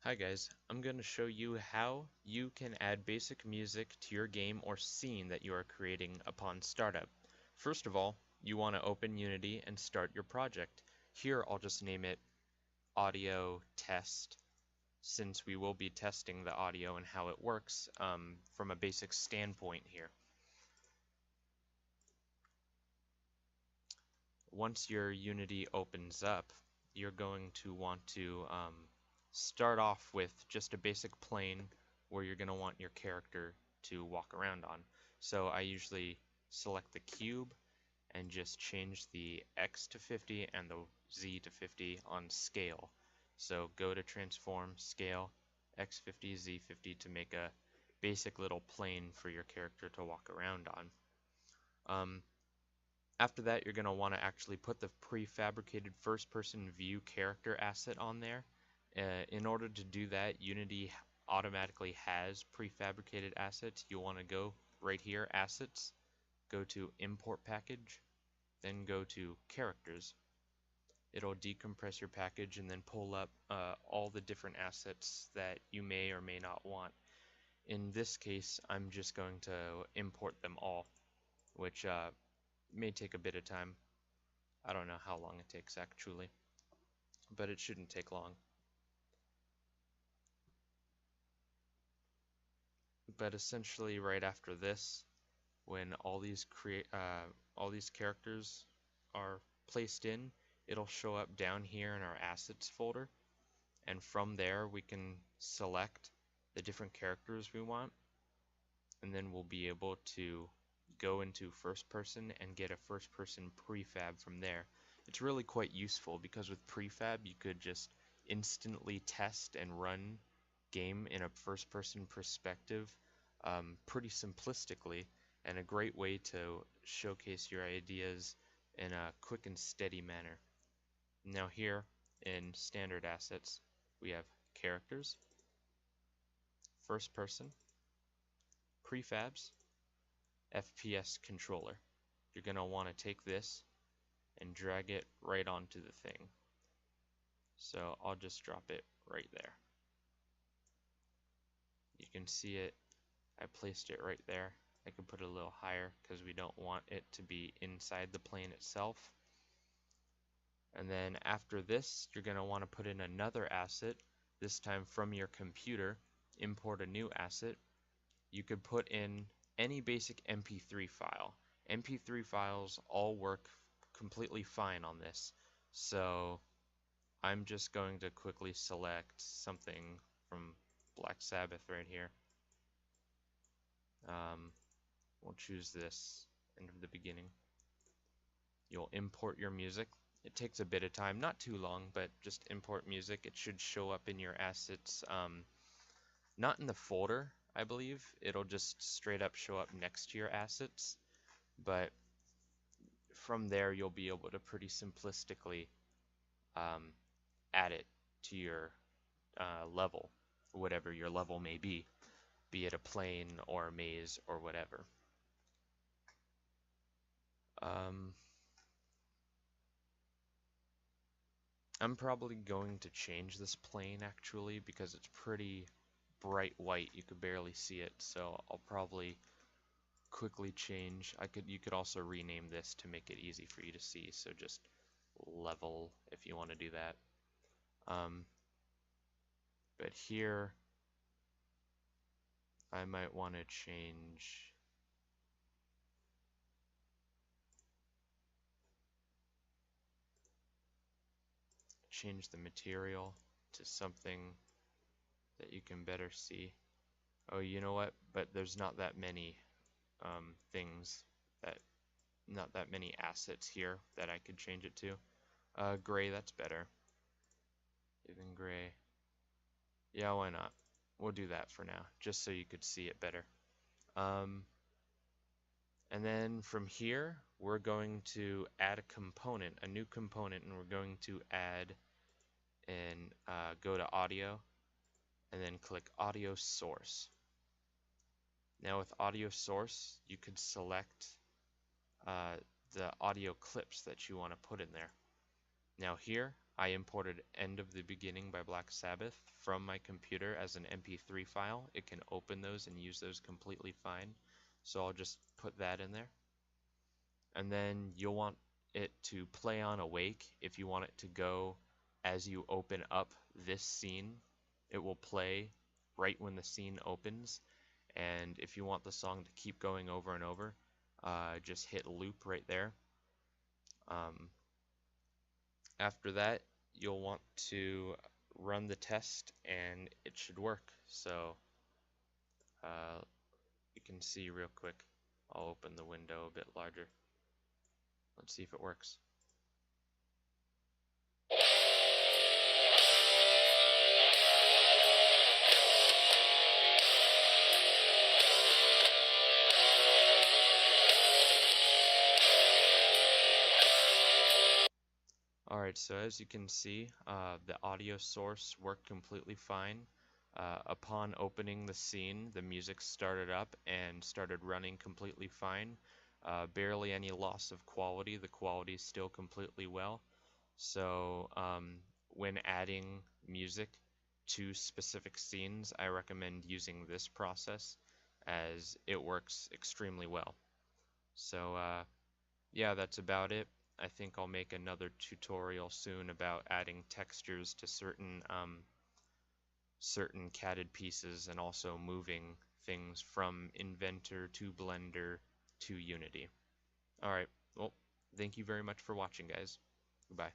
Hi guys, I'm going to show you how you can add basic music to your game or scene that you are creating upon startup. First of all, you want to open Unity and start your project. Here I'll just name it Audio Test, since we will be testing the audio and how it works from a basic standpoint here. Once your Unity opens up, you're going to want to start off with just a basic plane where you're going to want your character to walk around on. So I usually select the cube and just change the X to 50 and the Z to 50 on scale. So go to transform, scale, X50, Z50 to make a basic little plane for your character to walk around on. After that, you're going to want to actually put the prefabricated first-person view character asset on there. In order to do that, Unity automatically has prefabricated assets. You'll want to go right here, Assets, go to Import Package, then go to Characters. It'll decompress your package and then pull up all the different assets that you may or may not want. In this case, I'm just going to import them all, which may take a bit of time. I don't know how long it takes actually, but it shouldn't take long. But essentially, right after this, when all these characters are placed in, it'll show up down here in our assets folder, and from there we can select the different characters we want, and then we'll be able to go into first person and get a first person prefab from there. It's really quite useful because with prefab you could just instantly test and run game in a first person perspective pretty simplistically, and a great way to showcase your ideas in a quick and steady manner. Now here in standard assets we have characters, first person, prefabs, FPS controller. You're going to want to take this and drag it right onto the thing. So I'll just drop it right there. You can see it. I placed it right there. I can put it a little higher because we don't want it to be inside the plane itself. And then after this, you're going to want to put in another asset, this time from your computer. Import a new asset. You could put in any basic MP3 file. MP3 files all work completely fine on this. So I'm just going to quickly select something from Black Sabbath right here. We'll choose this in the beginning. You'll import your music. It takes a bit of time, not too long, but just import music. It should show up in your assets, not in the folder, I believe. It'll just straight up show up next to your assets, but from there you'll be able to pretty simplistically add it to your level, whatever your level may be it a plane or a maze or whatever. I'm probably going to change this plane actually because it's pretty bright white. You could barely see it, so I'll probably quickly change. You could also rename this to make it easy for you to see, so just level if you want to do that. But here I might want to change the material to something that you can better see. Oh, you know what? But there's not that many not that many assets here that I could change it to. Gray, that's better. Even gray. Yeah, why not? We'll do that for now, just so you could see it better. And then from here, we're going to add a component, a new component, and we're going to add and go to audio and then click audio source. Now with audio source, you could select the audio clips that you want to put in there. Now here, I imported End of the Beginning by Black Sabbath from my computer as an MP3 file. It can open those and use those completely fine. So I'll just put that in there. And then you'll want it to play on awake. If you want it to go as you open up this scene, it will play right when the scene opens. And if you want the song to keep going over and over, just hit loop right there. After that, you'll want to run the test and it should work. So you can see real quick. I'll open the window a bit larger. Let's see if it works. Alright, so as you can see, the audio source worked completely fine. Upon opening the scene, the music started up and started running completely fine. Barely any loss of quality. The quality is still completely well. So when adding music to specific scenes, I recommend using this process as it works extremely well. So yeah, that's about it. I think I'll make another tutorial soon about adding textures to certain CADed pieces and also moving things from Inventor to Blender to Unity. Alright, well, thank you very much for watching, guys. Goodbye.